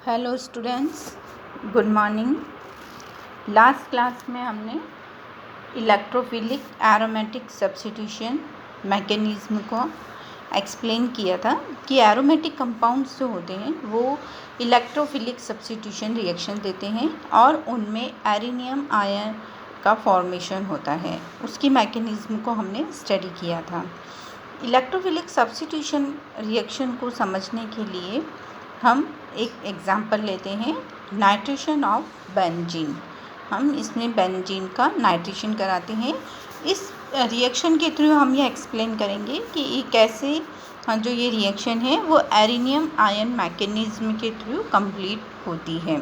Hello students, good morning. Last class में हमने electrophilic aromatic substitution mechanism को explain किया था कि एरोमेटिक कंपाउंड्स जो होते हैं वो इलेक्ट्रोफिलिक सब्स्टिट्यूशन रिएक्शन देते हैं और उनमें एरिनियम आयन का फॉर्मेशन होता है। उसकी मैकेनिज़्म को हमने स्टडी किया था। इलेक्ट्रोफिलिक सब्स्टिट्यूशन रिएक्शन को समझने के लिए हम एक एग्जाम्पल लेते हैं, नाइट्रेशन ऑफ बेंजीन। हम इसमें बेंजीन का नाइट्रेशन कराते हैं। इस रिएक्शन के थ्रू हम ये एक्सप्लेन करेंगे कि ये कैसे जो ये रिएक्शन है वो एरिनियम आयन मैकेनिज़्म के थ्रू कंप्लीट होती है।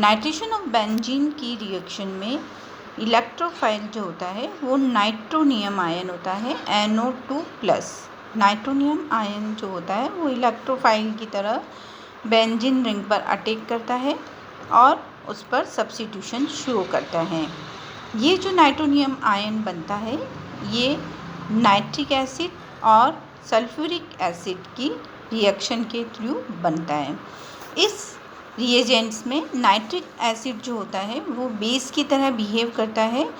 नाइट्रेशन ऑफ बेंजीन की रिएक्शन में इलेक्ट्रोफाइल जो होता है वो नाइट्रोनियम आयन होता है, NO2+। नाइट्रोनियम आयन जो होता है वो इलेक्ट्रोफाइल की तरह बेंजीन रिंग पर अटैक करता है और उस पर सब्स्टिट्यूशन शो करता है। ये जो नाइट्रोनियम आयन बनता है ये नाइट्रिक एसिड और सल्फ्यूरिक एसिड की रिएक्शन के थ्रू बनता है। इस रिएजेंट्स में नाइट्रिक एसिड जो होता है वो बेस की तरह बिहेव करता है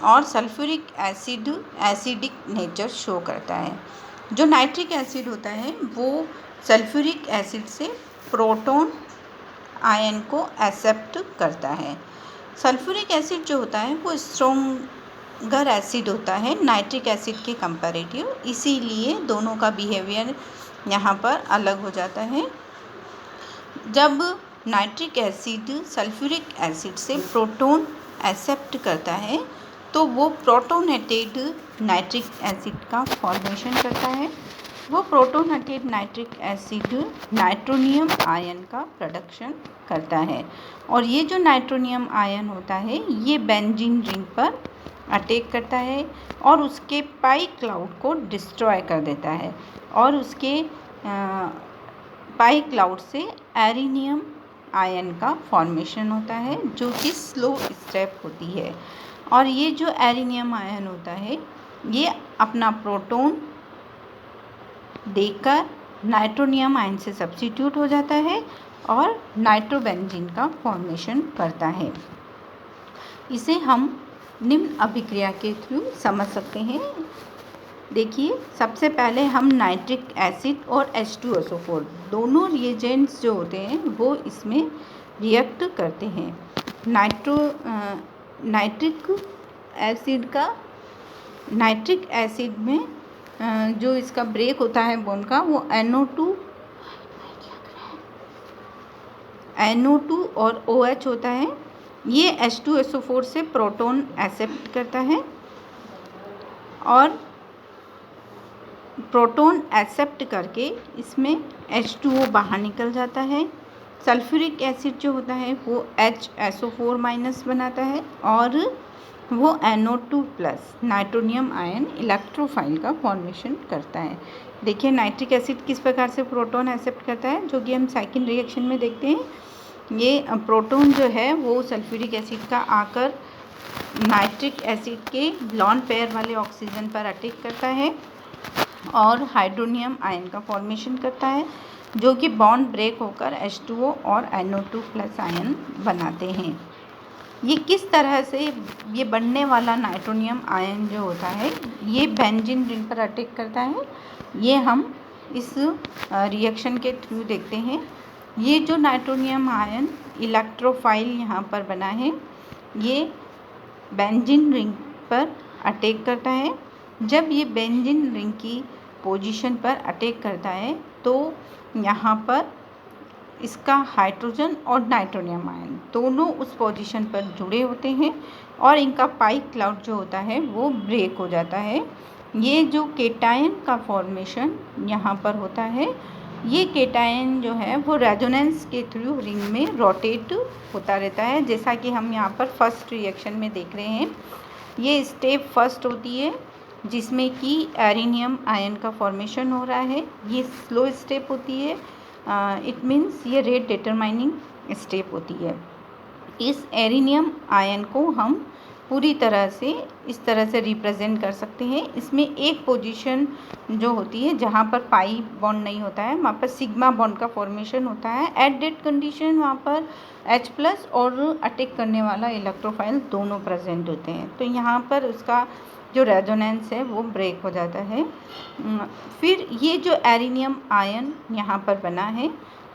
और sulphuric acid acidic nature show करता है। जो नाइट्रिक एसिड होता है वो सल्फ्यूरिक एसिड से प्रोटॉन आयन को एक्सेप्ट करता है। सल्फ्यूरिक एसिड जो होता है वो स्ट्रॉन्गर एसिड होता है नाइट्रिक एसिड के कंपैरेटिव, इसीलिए दोनों का बिहेवियर यहाँ पर अलग हो जाता है। जब नाइट्रिक एसिड सल्फ्यूरिक एसिड से प्रोटॉन एक्सेप्ट करता है तो वो प्रोटोनेटेड नाइट्रिक एसिड का फॉर्मेशन करता है। वो protonated nitric acid nitronium ion का प्रोडक्शन करता है और ये जो नाइट्रोनियम आयन होता है ये बेंजीन रिंग पर अटैक करता है और उसके पाई क्लाउड को डिस्ट्रॉय कर देता है और उसके पाई क्लाउड से एरिनियम आयन का फॉर्मेशन होता है जो कि स्लो स्टेप होती है। और ये जो एरिनियम आयन होता है ये अपना प्रोटॉन देकर नाइट्रोनियम आयन से सब्स्टिट्यूट हो जाता है और नाइट्रोबेंजीन का फॉर्मेशन करता है। इसे हम निम्न अभिक्रिया के थ्रू समझ सकते हैं। देखिए, सबसे पहले हम नाइट्रिक एसिड और H2SO4 दोनों रिएजेंट्स जो होते हैं वो इसमें रिएक्ट करते हैं। नाइट्रिक एसिड में जो इसका ब्रेक होता है बॉन्ड का वो NO2 और OH होता है। ये H2SO4 से प्रोटॉन एक्सेप्ट करता है और प्रोटॉन एक्सेप्ट करके इसमें H2O बाहर निकल जाता है। सल्फ्यूरिक एसिड जो होता है वो HSO4- बनाता है और वो NO2+ नाइट्रोनियम आयन इलेक्ट्रोफाइल का फॉर्मेशन करता है। देखिए, नाइट्रिक एसिड किस प्रकार से प्रोटॉन एक्सेप्ट करता है, जो कि हम सेकंड रिएक्शन में देखते हैं। ये प्रोटॉन जो है वो सल्फ्यूरिक एसिड का आकर नाइट्रिक एसिड के लॉन पेयर वाले ऑक्सीजन पर अटैक करता है और हाइड्रोनियम आयन का फॉर्मेशन करता है, जो कि बॉन्ड ब्रेक होकर H2O और NO2+ आयन बनाते हैं। ये किस तरह से ये बनने वाला नाइट्रोनियम आयन जो होता है ये बेंजीन रिंग पर अटैक करता है, ये हम इस रिएक्शन के थ्रू देखते हैं। ये जो नाइट्रोनियम आयन इलेक्ट्रोफाइल यहाँ पर बना है ये बेंजीन रिंग पर अटैक करता है। जब ये बेंजीन रिंग की पोजीशन पर अटैक करता है तो यहाँ पर इसका हाइड्रोजन और नाइट्रोनियम आयन दोनों उस पोजीशन पर जुड़े होते हैं और इनका पाई क्लाउड जो होता है वो ब्रेक हो जाता है। ये जो केटायन का फॉर्मेशन यहाँ पर होता है, ये केटायन जो है वो रेजोनेंस के थ्रू रिंग में रोटेट होता रहता है, जैसा कि हम यहाँ पर फर्स्ट रिएक्शन में देख रहे हैं। ये स्टेप फर्स्ट होती है जिसमें कि एरिनियम आयन का फॉर्मेशन हो रहा है। ये स्लो स्टेप होती है, इट मीन्स ये रेट डिटरमाइनिंग स्टेप होती है। इस एरिनियम आयन को हम पूरी तरह से इस तरह से रिप्रेजेंट कर सकते हैं। इसमें एक पोजीशन जो होती है जहाँ पर पाई बॉन्ड नहीं होता है, वहाँ पर सिग्मा बॉन्ड का फॉर्मेशन होता है। एट डेट कंडीशन वहाँ पर H+ और अटैक करने वाला इलेक्ट्रोफाइल दोनों प्रेजेंट होते हैं। तो यहाँ पर उसका जो रेजोनेंस है वो ब्रेक हो जाता है। फिर ये जो एरिनियम आयन यहाँ पर बना है,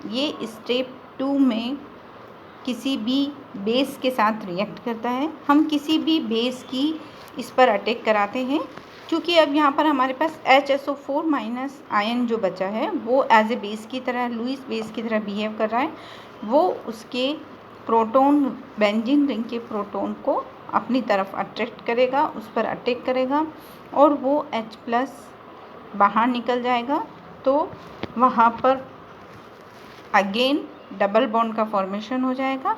ये स्टेप 2 में किसी भी बेस के साथ रिएक्ट करता है। हम किसी भी बेस की इस पर अटैक कराते हैं, क्योंकि अब यहाँ पर हमारे पास HSO4- आयन जो बचा है वो एज ए बेस की तरह, लुईस बेस की तरह बिहेव कर रहा है। वो उसके प्रोटॉन, बेंजीन रिंग के प्रोटॉन को अपनी तरफ अट्रैक्ट करेगा, उस पर अटैक करेगा और वो H+ बाहर निकल जाएगा। तो वहाँ पर अगेन डबल बॉन्ड का फॉर्मेशन हो जाएगा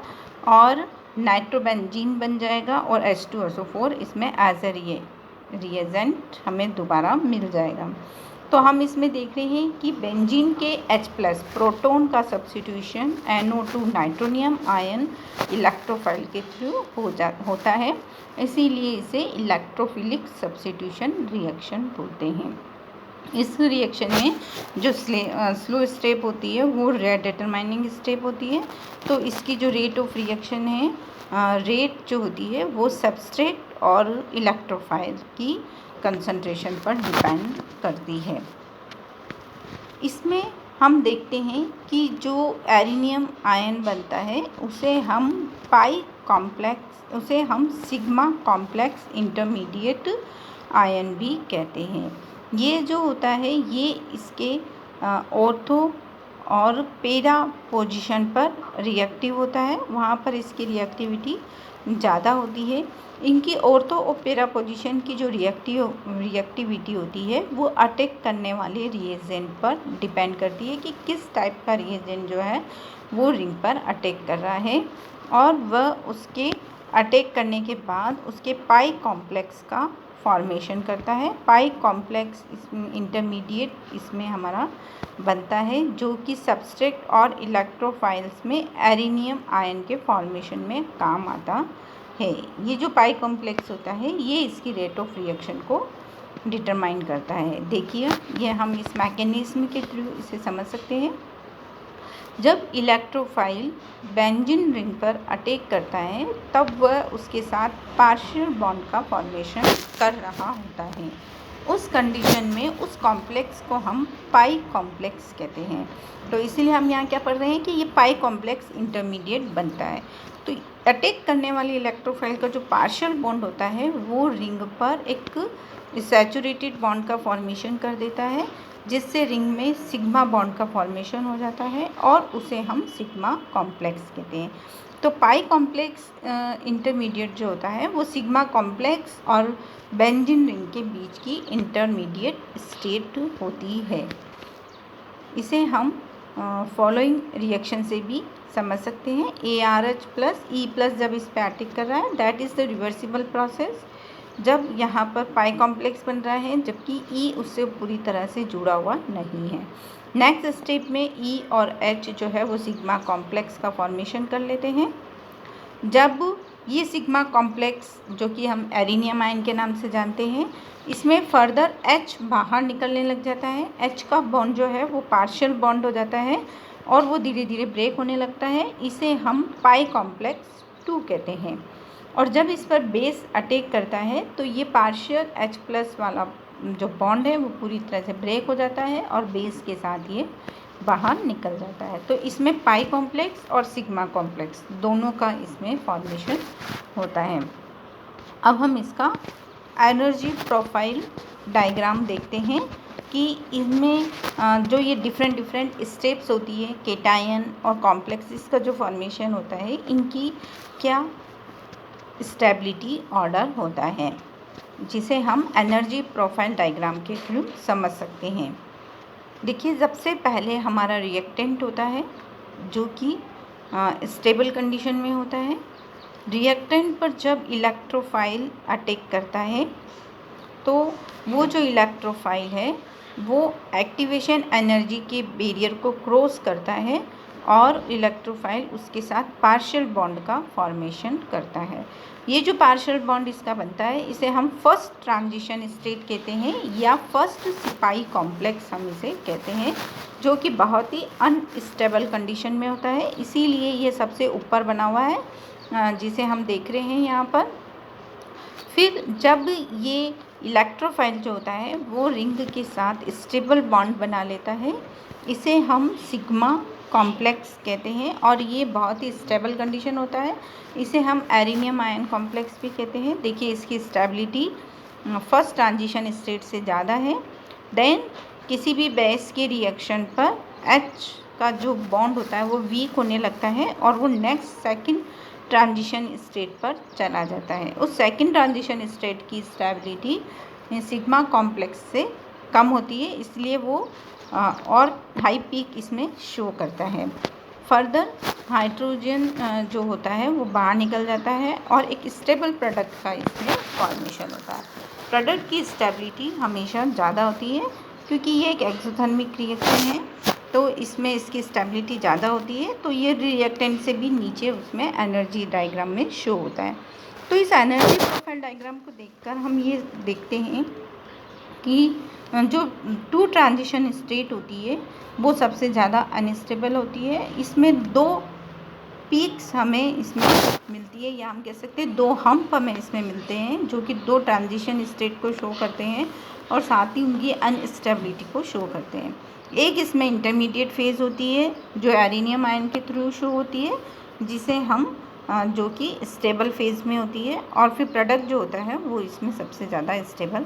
और नाइट्रोबेंजीन बन जाएगा और H2SO4 इसमें एज ए रिएजेंट हमें दोबारा मिल जाएगा। तो हम इसमें देख रहे हैं कि बेंजीन के H+ प्रोटॉन का substitution NO2 nitronium ion electrophile के थ्रू होता है, इसीलिए इसे इलेक्ट्रोफिलिक सब्स्टिट्यूशन रिएक्शन बोलते हैं। इस रिएक्शन में जो स्लो स्टेप होती है वो रेट डिटरमाइनिंग स्टेप होती है। तो इसकी जो रेट ऑफ रिएक्शन है, रेट जो होती है वो सबस्ट्रेट और इलेक्ट्रोफाइल की कंसंट्रेशन पर डिपेंड करती है। इसमें हम देखते हैं कि जो एरिनियम आयन बनता है उसे हम सिग्मा कॉम्प्लेक्स इंटरमीडिएट आयन भी कहते हैं। ये जो होता है ये इसके ऑर्थो और पेरा पोजीशन पर रिएक्टिव होता है, वहाँ पर इसकी रिएक्टिविटी ज़्यादा होती है। इनकी ऑर्थो और पेरा पोजीशन की जो रिएक्टिविटी होती है वो अटैक करने वाले रिएजेंट पर डिपेंड करती है कि किस टाइप का रिएजेंट जो है वो रिंग पर अटैक कर रहा है, और वह उसके अटैक करने के बाद उसके पाई कॉम्प्लेक्स का फॉर्मेशन करता है। पाई कॉम्प्लेक्स इंटरमीडिएट इसमें हमारा बनता है, जो कि सबस्ट्रेट और इलेक्ट्रोफाइल्स में एरिनियम आयन के फॉर्मेशन में काम आता है। ये जो पाई कॉम्प्लेक्स होता है ये इसकी रेट ऑफ रिएक्शन को डिटरमाइन करता है। देखिए, ये हम इस मैकेनिज्म के थ्रू इसे समझ सकते हैं। जब इलेक्ट्रोफाइल बेंजीन रिंग पर अटैक करता है तब वह उसके साथ पार्शियल बॉन्ड का फॉर्मेशन कर रहा होता है। उस कंडीशन में उस कॉम्प्लेक्स को हम पाई कॉम्प्लेक्स कहते हैं। तो इसीलिए हम यहाँ क्या पढ़ रहे हैं कि ये पाई कॉम्प्लेक्स इंटरमीडिएट बनता है। तो अटैक करने वाली इलेक्ट्रोफाइल का जो पार्शियल बॉन्ड होता है वो रिंग पर एक सैचुरेटेड बॉन्ड का फॉर्मेशन कर देता है, जिससे रिंग में सिग्मा बॉन्ड का फॉर्मेशन हो जाता है और उसे हम सिग्मा कॉम्प्लेक्स कहते हैं। तो पाई कॉम्प्लेक्स इंटरमीडिएट जो होता है वो सिग्मा कॉम्प्लेक्स और बेंजीन रिंग के बीच की इंटरमीडिएट स्टेट होती है। इसे हम फॉलोइंग रिएक्शन से भी समझ सकते हैं। ARH+E+ जब इस पर अटैक कर रहा है that is the reversible process, जब यहाँ पर पाई कॉम्प्लेक्स बन रहा है जबकि E उससे पूरी तरह से जुड़ा हुआ नहीं है। नेक्स्ट स्टेप में E और H जो है वो सिग्मा कॉम्प्लेक्स का फॉर्मेशन कर लेते हैं। जब ये सिग्मा कॉम्प्लेक्स, जो कि हम एरिनियम आयन के नाम से जानते हैं, इसमें फर्दर H बाहर निकलने लग जाता है। H का बॉन्ड जो है वो पार्शियल बॉन्ड हो जाता है और वो धीरे धीरे ब्रेक होने लगता है। इसे हम पाई कॉम्प्लेक्स 2 कहते हैं। और जब इस पर बेस अटैक करता है तो ये पार्शियल H+ वाला जो बॉन्ड है वो पूरी तरह से ब्रेक हो जाता है और बेस के साथ ये बाहर निकल जाता है। तो इसमें पाई कॉम्प्लेक्स और सिग्मा कॉम्प्लेक्स दोनों का इसमें फॉर्मेशन होता है। अब हम इसका एनर्जी प्रोफाइल डायग्राम देखते हैं कि इसमें जो ये डिफरेंट स्टेप्स होती है, केटायन और कॉम्प्लेक्सेस का जो फॉर्मेशन होता है, इनकी क्या स्टेबिलिटी ऑर्डर होता है, जिसे हम एनर्जी प्रोफाइल डायग्राम के थ्रू समझ सकते हैं। देखिए, सबसे पहले हमारा रिएक्टेंट होता है जो कि स्टेबल कंडीशन में होता है। रिएक्टेंट पर जब इलेक्ट्रोफाइल अटैक करता है तो वो जो इलेक्ट्रोफाइल है वो एक्टिवेशन एनर्जी के बैरियर को क्रॉस करता है और इलेक्ट्रोफाइल उसके साथ पार्शियल बॉन्ड का फॉर्मेशन करता है। ये जो पार्शियल बॉन्ड इसका बनता है इसे हम फर्स्ट ट्रांजिशन स्टेट कहते हैं या फर्स्ट सिपाही कॉम्प्लेक्स हम इसे कहते हैं, जो कि बहुत ही अनस्टेबल कंडीशन में होता है, इसीलिए ये सबसे ऊपर बना हुआ है जिसे हम देख रहे हैं यहाँ पर। फिर जब ये इलेक्ट्रोफाइल जो होता है वो रिंग के साथ स्टेबल बॉन्ड बना लेता है, इसे हम सिग्मा कॉम्प्लेक्स कहते हैं और ये बहुत ही स्टेबल कंडीशन होता है। इसे हम एरिनियम आयन कॉम्प्लेक्स भी कहते हैं। देखिए इसकी स्टेबिलिटी फर्स्ट ट्रांजिशन स्टेट से ज़्यादा है। देन किसी भी बेस के रिएक्शन पर H का जो बॉन्ड होता है वो वीक होने लगता है और वो नेक्स्ट सेकंड ट्रांजिशन स्टेट पर चला जाता है। उस सेकंड ट्रांजिशन स्टेट की स्टेबिलिटी सिग्मा कॉम्प्लेक्स से कम होती है, इसलिए वो और हाई पीक इसमें शो करता है। फर्दर हाइड्रोजन जो होता है वो बाहर निकल जाता है और एक स्टेबल प्रोडक्ट का इसमें फॉर्मेशन होता है। प्रोडक्ट की स्टेबिलिटी हमेशा ज़्यादा होती है क्योंकि ये एक एक्सोथर्मिक रिएक्शन है, तो इसमें इसकी स्टेबिलिटी ज़्यादा होती है, तो ये रिएक्टेंट से भी नीचे उसमें एनर्जी डायग्राम में शो होता है। तो इस एनर्जी प्रोफाइल डायग्राम को देखकर हम ये देखते हैं कि जो टू ट्रांजिशन स्टेट होती है वो सबसे ज़्यादा अनस्टेबल होती है। इसमें दो पीक्स हमें इसमें मिलती है या हम कह सकते हैं दो हम्प हमें इसमें मिलते हैं जो कि दो ट्रांजिशन स्टेट को शो करते हैं और साथ ही उनकी अनस्टेबिलिटी को शो करते हैं। एक इसमें इंटरमीडिएट फेज़ होती है जो एरिनियम आयन के थ्रू शो होती है, जिसे हम जो कि स्टेबल फेज़ में होती है, और फिर प्रोडक्ट जो होता है वो इसमें सबसे ज़्यादा स्टेबल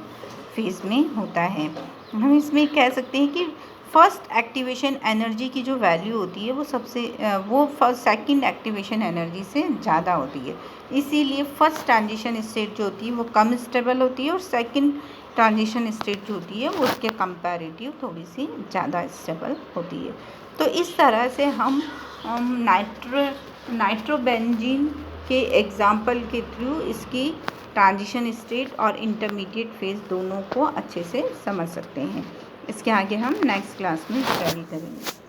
फेज़ में होता है। हम इसमें कह सकते हैं कि फर्स्ट एक्टिवेशन एनर्जी की जो वैल्यू होती है वो फर्स्ट सेकंड एक्टिवेशन एनर्जी से ज़्यादा होती है, इसीलिए फर्स्ट ट्रांजिशन स्टेट जो होती है वो कम स्टेबल होती है और सेकंड ट्रांजिशन स्टेट जो होती है वो उसके कंपैरेटिव थोड़ी सी ज़्यादा स्टेबल होती है। तो इस तरह से हम नाइट्रोबेंजीन के एग्जाम्पल के थ्रू इसकी ट्रांजिशन स्टेट और इंटरमीडिएट फेज़ दोनों को अच्छे से समझ सकते हैं। इसके आगे हम नेक्स्ट क्लास में स्टडी करेंगे।